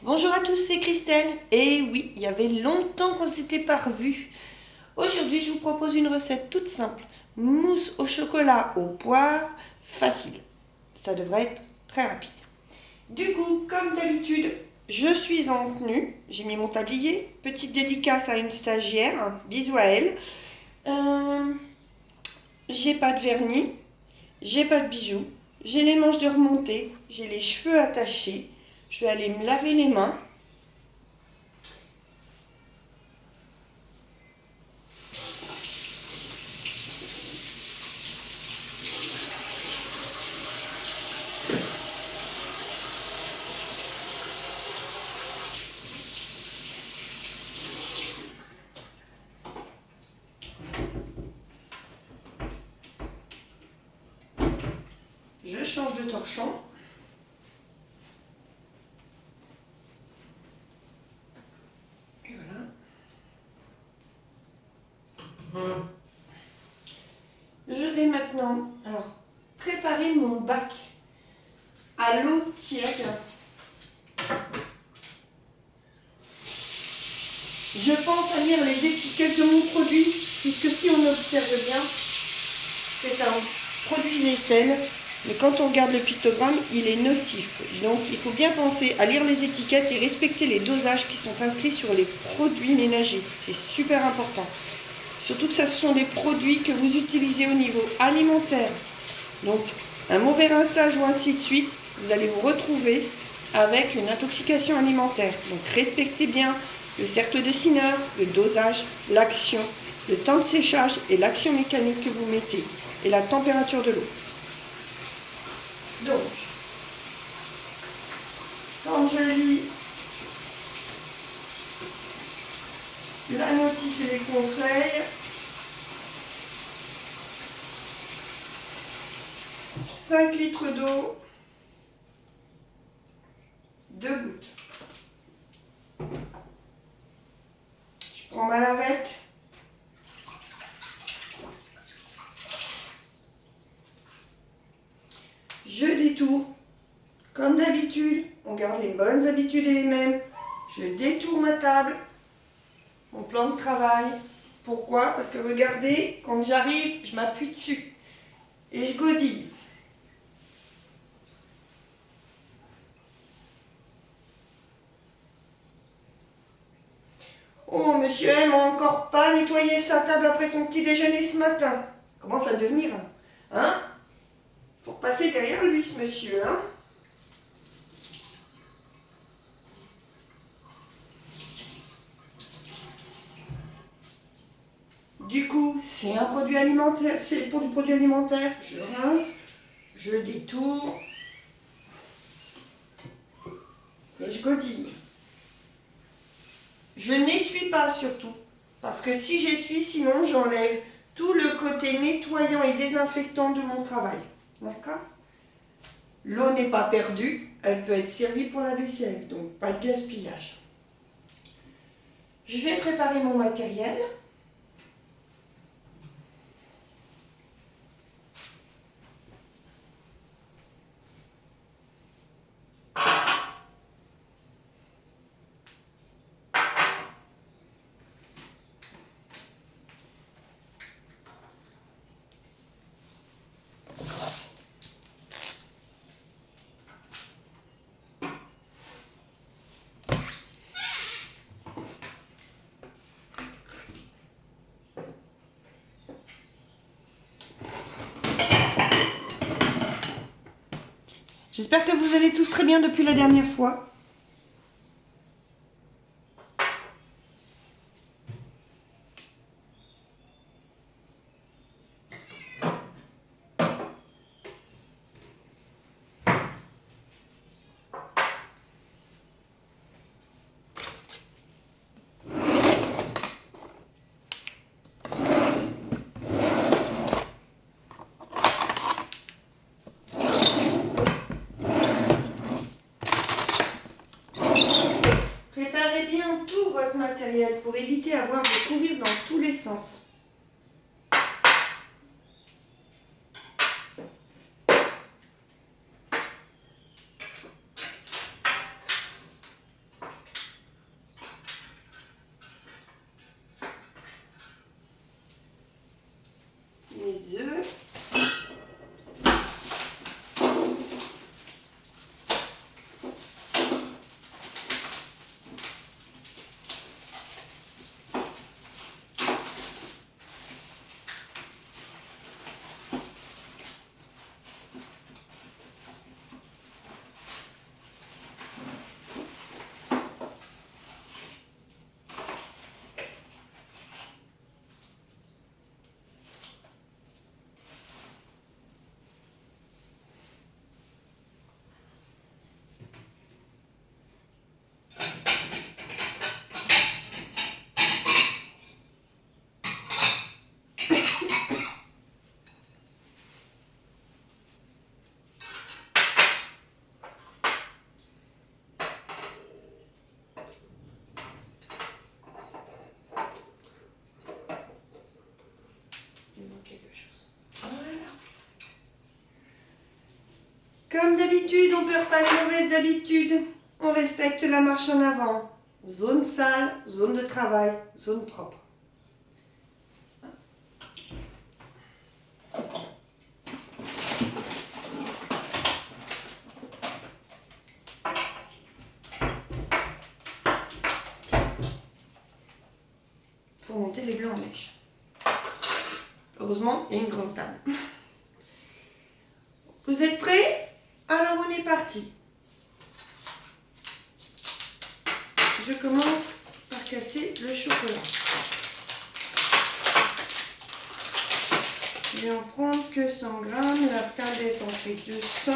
Bonjour à tous, c'est Christelle. Et oui, il y avait longtemps qu'on s'était pas revus. Aujourd'hui, je vous propose une recette toute simple. Mousse au chocolat aux poires, facile. Ça devrait être très rapide. Du coup, comme d'habitude, je suis en tenue. J'ai mis mon tablier. Petite dédicace à une stagiaire. Bisous à elle. Euh, j'ai pas de vernis. J'ai pas de bijoux. J'ai les manches de remontée. J'ai les cheveux attachés. Je vais aller me laver les mains. Je change de torchon. Et voilà. Je vais maintenant préparer mon bac à l'eau tiède. Je pense à lire les étiquettes de mon produit, puisque si on observe bien, c'est un produit vaisselle, mais quand on regarde le pictogramme, il est nocif. Donc il faut bien penser à lire les étiquettes et respecter les dosages qui sont inscrits sur les produits ménagers. C'est super important. Surtout que ce sont des produits que vous utilisez au niveau alimentaire. Donc un mauvais rinçage ou ainsi de suite, vous allez vous retrouver avec une intoxication alimentaire. Donc respectez bien le cercle de Sinner, le dosage, l'action, le temps de séchage et l'action mécanique que vous mettez et la température de l'eau. Donc, quand je lis la notice et les conseils, 5 litres d'eau, 2 gouttes. Je prends ma lavette. Je détourne. Comme d'habitude, on garde les bonnes habitudes et les mêmes. Je détourne ma table, mon plan de travail. Pourquoi? Parce que regardez, quand j'arrive, je m'appuie dessus et je godille. Oh, monsieur M n'a encore pas nettoyé sa table après son petit déjeuner ce matin. Commence à devenir, hein? Faut passer derrière lui, ce monsieur, hein? Du coup, c'est un produit alimentaire, c'est pour du produit alimentaire. Je rince, je détourne et je godille. Je n'essuie pas surtout, parce que si j'essuie, sinon j'enlève tout le côté nettoyant et désinfectant de mon travail. D'accord? L'eau n'est pas perdue, elle peut être servie pour la vaisselle, donc pas de gaspillage. Je vais préparer mon matériel. J'espère que vous allez tous très bien depuis la dernière fois. Préparez bien tout votre matériel pour éviter d'avoir de courir dans tous les sens. Comme d'habitude, on ne perd pas les mauvaises habitudes. On respecte la marche en avant. Zone sale, zone de travail, zone propre. Pour monter les blancs en neige. Heureusement, il y a une grande table. Vous êtes prêts? Alors on est parti. Je commence par casser le chocolat. Je vais en prendre que 100 grammes. La tablette en fait 200.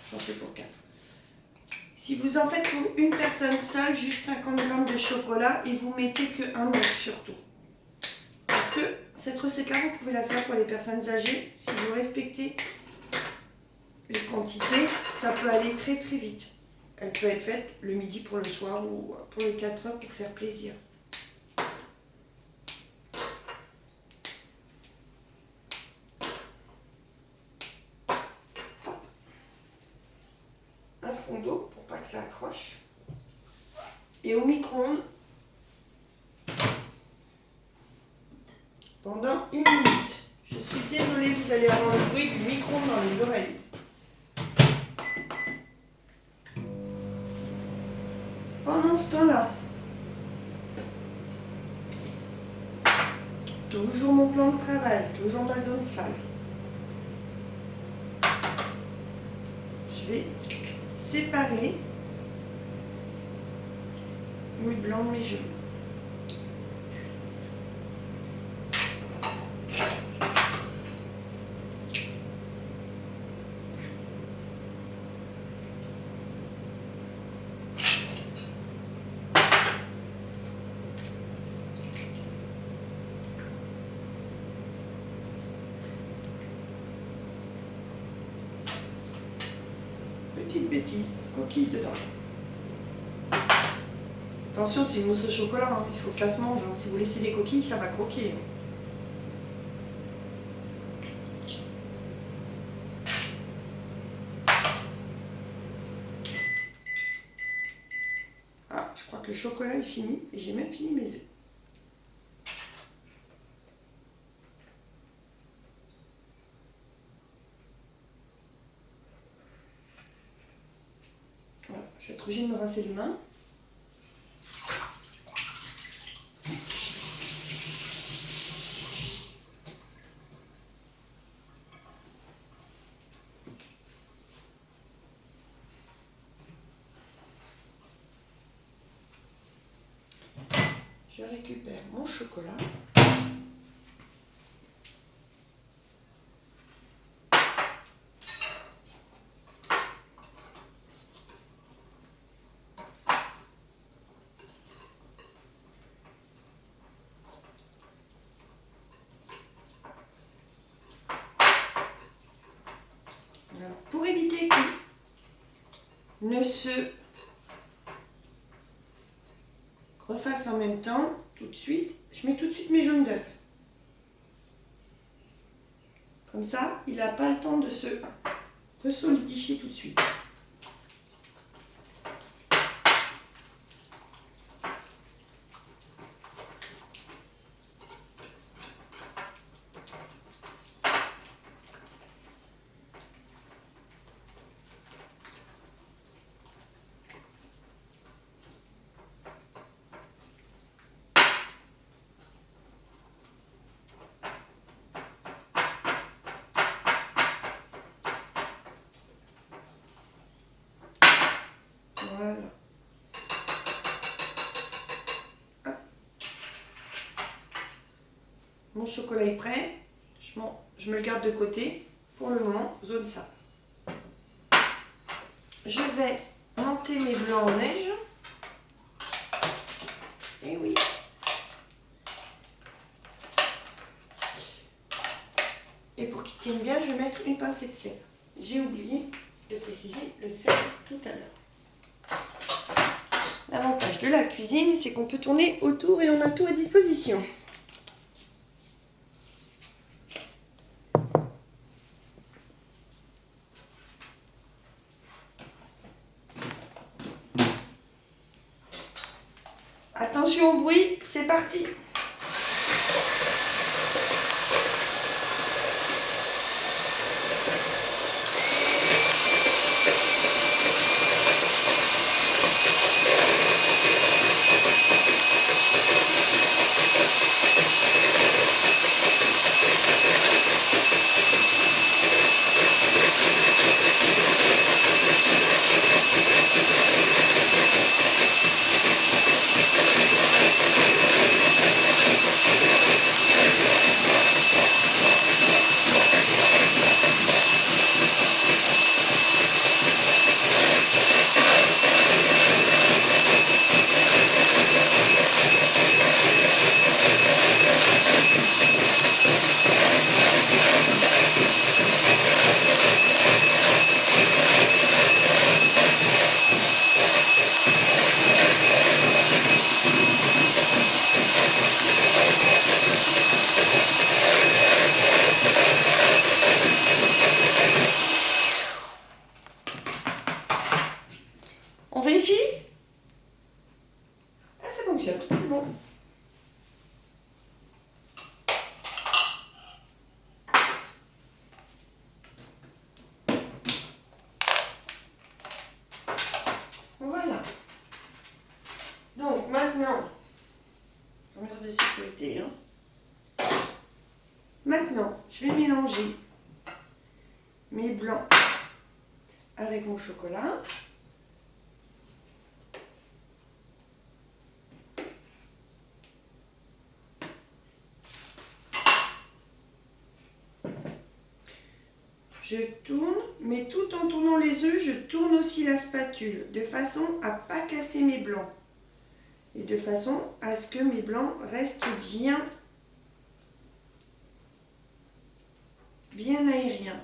J'en fais pour 4. Si vous en faites pour une personne seule, juste 50 grammes de chocolat et vous mettez que un œuf surtout. Parce que cette recette-là, vous pouvez la faire pour les personnes âgées. Si vous respectez les quantités, ça peut aller très très vite. Elle peut être faite le midi pour le soir ou pour les 4 heures pour faire plaisir. Un fond d'eau pour pas que ça accroche. Et au micro-ondes pendant 1 minute. Je suis désolée, vous allez avoir le bruit du micro-ondes dans les oreilles. Pendant ce temps-là, toujours mon plan de travail, toujours ma zone sale. Je vais séparer mes blancs de mes jaunes. Petite bêtise, coquille dedans. Attention, c'est une mousse au chocolat, hein. Il faut que ça se mange. Hein. Si vous laissez des coquilles, ça va croquer. Ah, je crois que le chocolat est fini et j'ai même fini mes œufs. Voilà, je vais être obligée de me rincer les mains. Je récupère mon chocolat. Alors, pour éviter qu'il ne se refasse en même temps, tout de suite, je mets tout de suite mes jaunes d'œufs. Comme ça, il n'a pas le temps de se resolidifier tout de suite. Voilà. Hop. Mon chocolat est prêt. Je me le garde de côté. Pour le moment, zone ça. Je vais monter mes blancs en neige. Et oui. Et pour qu'ils tiennent bien, je vais mettre une pincée de sel. j'ai oublié de préciser le sel tout à l'heure. L'avantage de la cuisine, c'est qu'on peut tourner autour et on a tout à disposition. Attention au bruit, c'est parti! On vérifie? Ah, ça fonctionne, c'est bon. Voilà. Donc maintenant, mesure de sécurité, hein. Maintenant, je vais mélanger mes blancs avec mon chocolat. Je tourne, mais tout en tournant les œufs, je tourne aussi la spatule, de façon à ne pas casser mes blancs. Et de façon à ce que mes blancs restent bien aériens.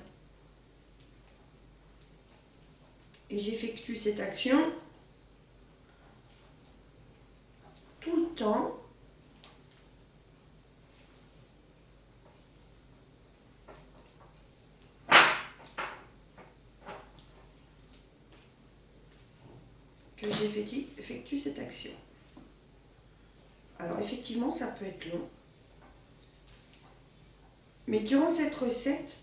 Et j'effectue cette action tout le temps. Que j'effectue cette action. Alors effectivement, ça peut être long. Mais durant cette recette,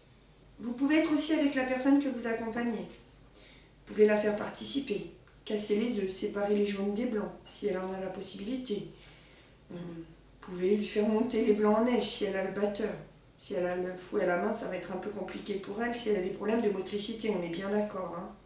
vous pouvez être aussi avec la personne que vous accompagnez. Vous pouvez la faire participer, casser les œufs, séparer les jaunes des blancs, si elle en a la possibilité. Vous pouvez lui faire monter les blancs en neige, si elle a le batteur. Si elle a le fouet à la main, ça va être un peu compliqué pour elle, si elle a des problèmes de motricité, on est bien d'accord, hein.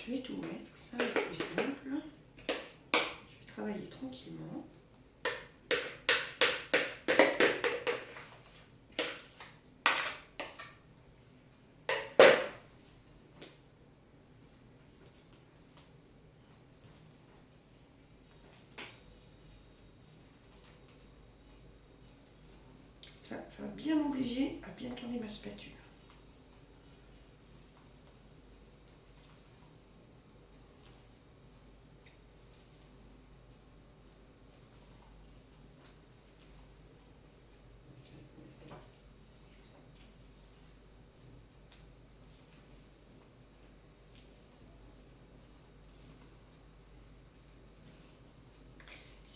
Je vais tout mettre, ça va être plus simple. Je vais travailler tranquillement. Ça va bien m'obliger à bien tourner ma spatule.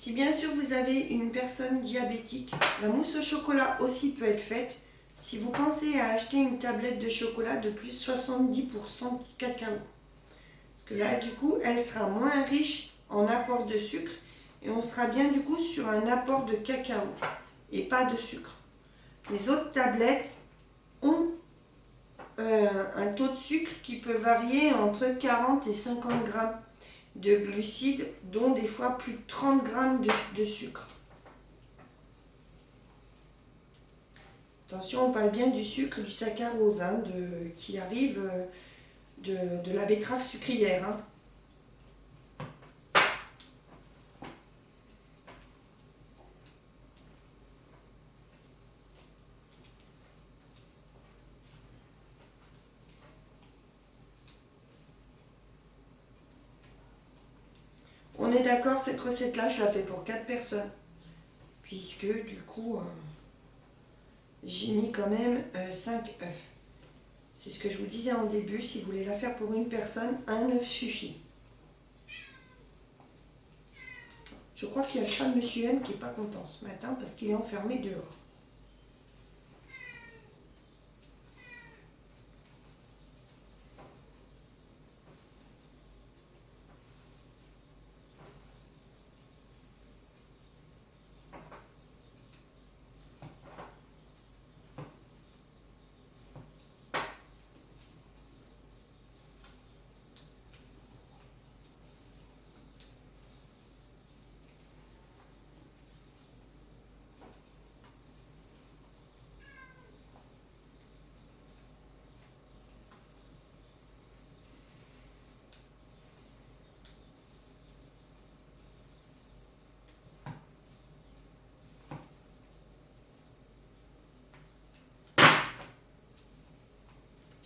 Si bien sûr vous avez une personne diabétique, la mousse au chocolat aussi peut être faite si vous pensez à acheter une tablette de chocolat de plus 70% de cacao. Parce que là, du coup, elle sera moins riche en apport de sucre et on sera bien du coup sur un apport de cacao et pas de sucre. Les autres tablettes ont un taux de sucre qui peut varier entre 40 et 50 grammes de glucides, dont des fois plus de 30 grammes de sucre. Attention, on parle bien du sucre, du saccharose, hein, qui arrive de la betterave sucrière. Hein. On est d'accord, cette recette-là, je la fais pour 4 personnes. Puisque du coup, j'ai mis quand même 5 œufs. C'est ce que je vous disais en début, si vous voulez la faire pour une personne, un œuf suffit. Je crois qu'il y a le chat de Monsieur M qui n'est pas content ce matin parce qu'il est enfermé dehors.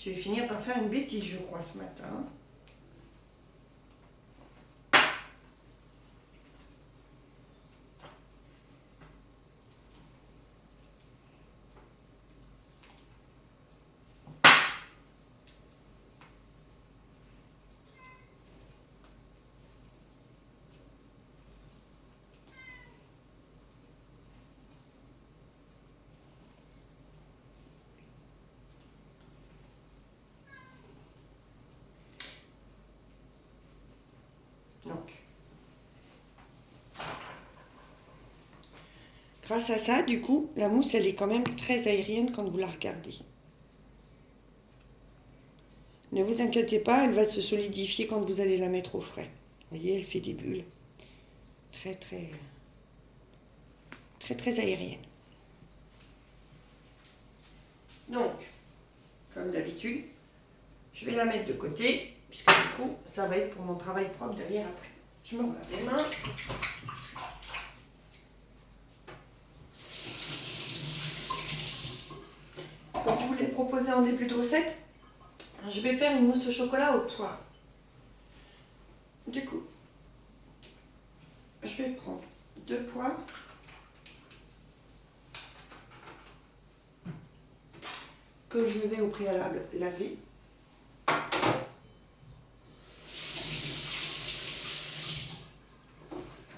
Je vais finir par faire une bêtise, je crois, ce matin. Donc, grâce à ça, du coup, la mousse, elle est quand même très aérienne quand vous la regardez. Ne vous inquiétez pas, elle va se solidifier quand vous allez la mettre au frais. Vous voyez, elle fait des bulles. Très, très, très, très aérienne. Donc, comme d'habitude, je vais la mettre de côté, puisque du coup, ça va être pour mon travail propre derrière après. Je me lave les mains. Comme je vous l'ai proposé en début de recette, je vais faire une mousse au chocolat au poire. Du coup, je vais prendre 2 poires. Que je vais au préalable laver.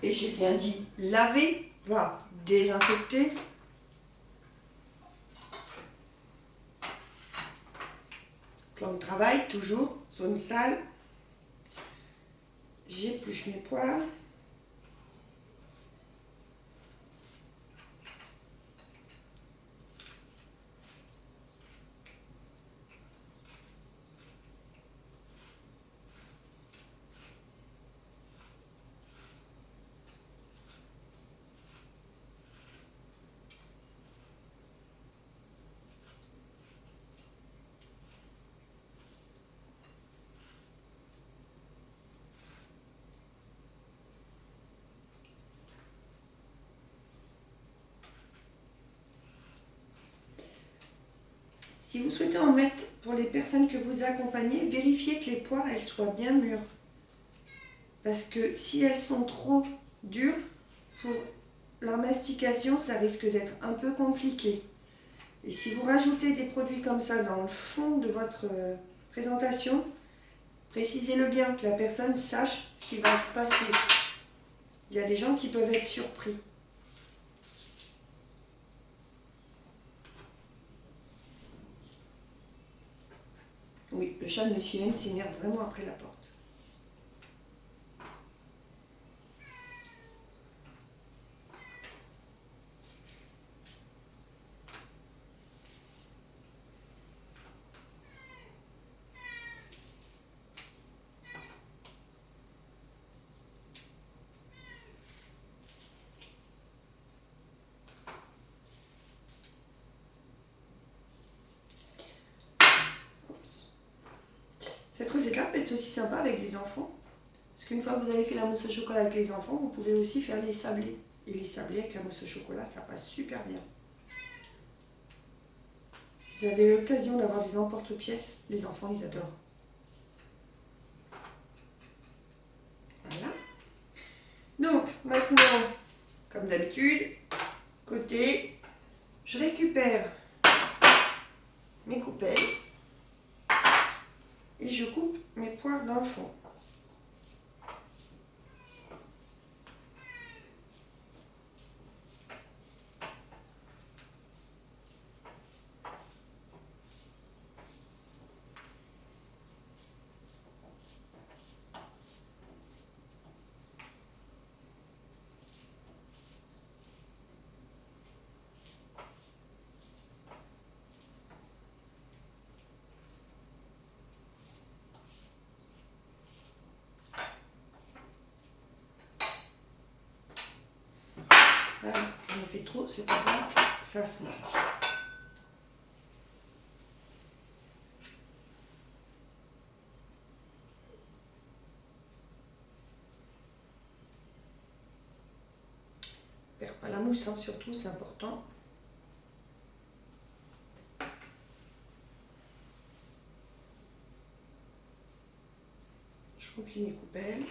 Et j'ai bien dit laver, pas désinfecter. Plan de travail, toujours, zone sale. J'épluche mes poires. Si vous souhaitez en mettre pour les personnes que vous accompagnez, vérifiez que les poires elles soient bien mûres. Parce que si elles sont trop dures, pour la mastication, ça risque d'être un peu compliqué. Et si vous rajoutez des produits comme ça dans le fond de votre présentation, précisez-le bien, que la personne sache ce qui va se passer. Il y a des gens qui peuvent être surpris. Oui, le chat de Monsieur M s'énerve vraiment après la porte. Cette recette-là peut être aussi sympa avec des enfants. Parce qu'une fois que vous avez fait la mousse au chocolat avec les enfants, vous pouvez aussi faire les sablés. Et les sablés avec la mousse au chocolat, ça passe super bien. Si vous avez l'occasion d'avoir des emporte-pièces, les enfants, ils adorent. Voilà. Donc, maintenant, comme d'habitude, côté, je récupère mes coupelles et je coupe mes poires dans le fond. Voilà, j'en ai fait trop, c'est pas grave, ça se mange. Perds pas la mousse, hein, surtout, c'est important. Je remplis mes coupelles.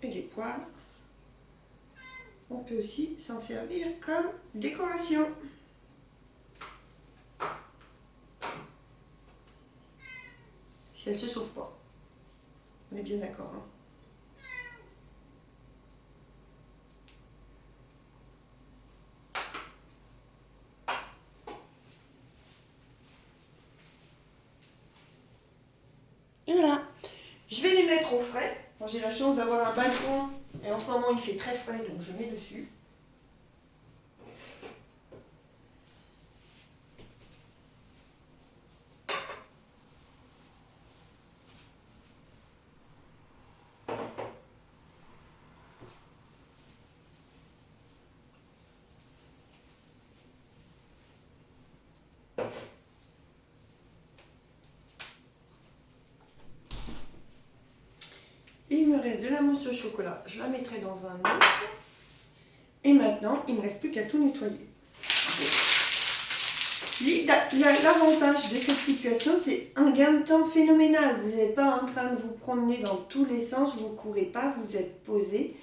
Et les poires, on peut aussi s'en servir comme décoration. Si elle ne se sauve pas. On est bien d'accord, hein. Et voilà. Je vais les mettre au frais. Moi, j'ai la chance d'avoir un balcon et en ce moment il fait très frais, donc je mets dessus. Et il me reste de la mousse au chocolat. Je la mettrai dans un autre. Et maintenant, il ne me reste plus qu'à tout nettoyer. L'avantage de cette situation, c'est un gain de temps phénoménal. Vous n'êtes pas en train de vous promener dans tous les sens, vous ne courez pas, vous êtes posé.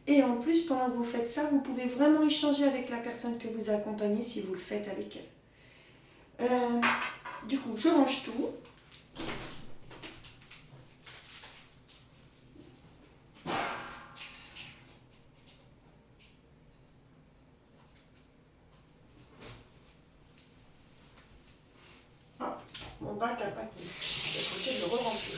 Et en plus, pendant que vous faites ça, vous pouvez vraiment échanger avec la personne que vous accompagnez si vous le faites avec elle. Du coup, je range tout. Ah, mon mon bac à papier. Je vais essayer de le re-remplir.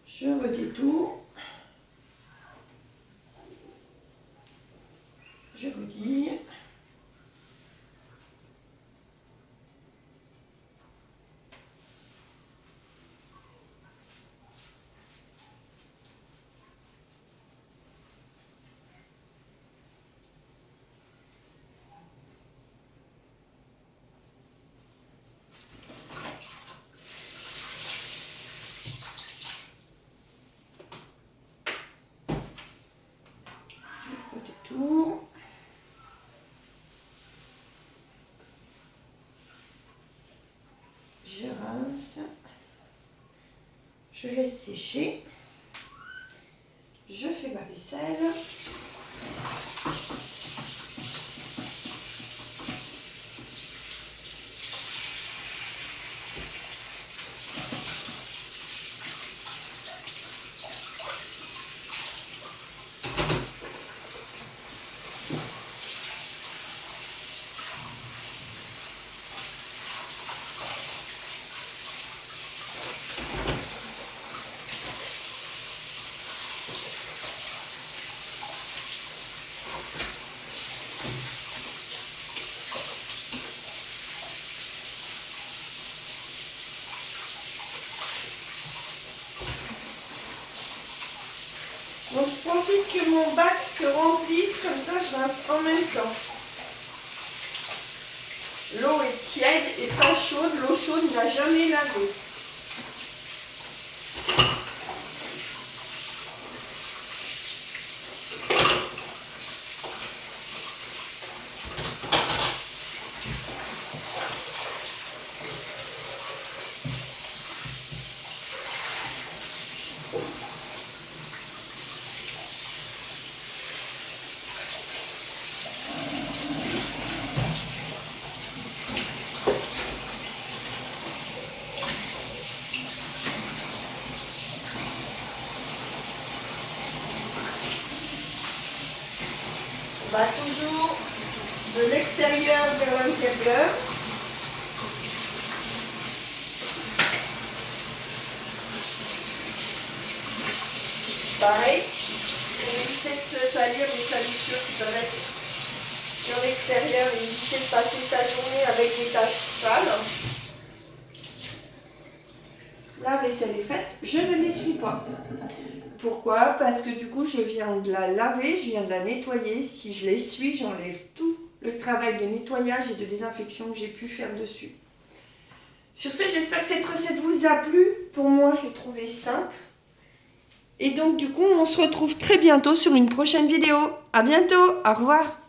Je redétourne. Je vous dis. Tout. Je rince. Je laisse sécher. Je fais ma vaisselle. Donc je profite que mon bac se remplisse, comme ça je rince en même temps. L'eau est tiède et pas chaude, l'eau chaude n'a jamais lavé. On va toujours de l'extérieur vers l'intérieur. Pareil, pour éviter de se salir les salissures qui peuvent être sur l'extérieur et éviter de passer sa journée avec des taches sales. La vaisselle est faite, je ne l'essuie pas. Pourquoi? Parce que du coup je viens de la laver, je viens de la nettoyer. Si je l'essuie, j'enlève tout le travail de nettoyage et de désinfection que j'ai pu faire dessus. Sur ce, j'espère que cette recette vous a plu. Pour moi, je l'ai trouvée simple. Et donc du coup, on se retrouve très bientôt sur une prochaine vidéo. À bientôt, au revoir.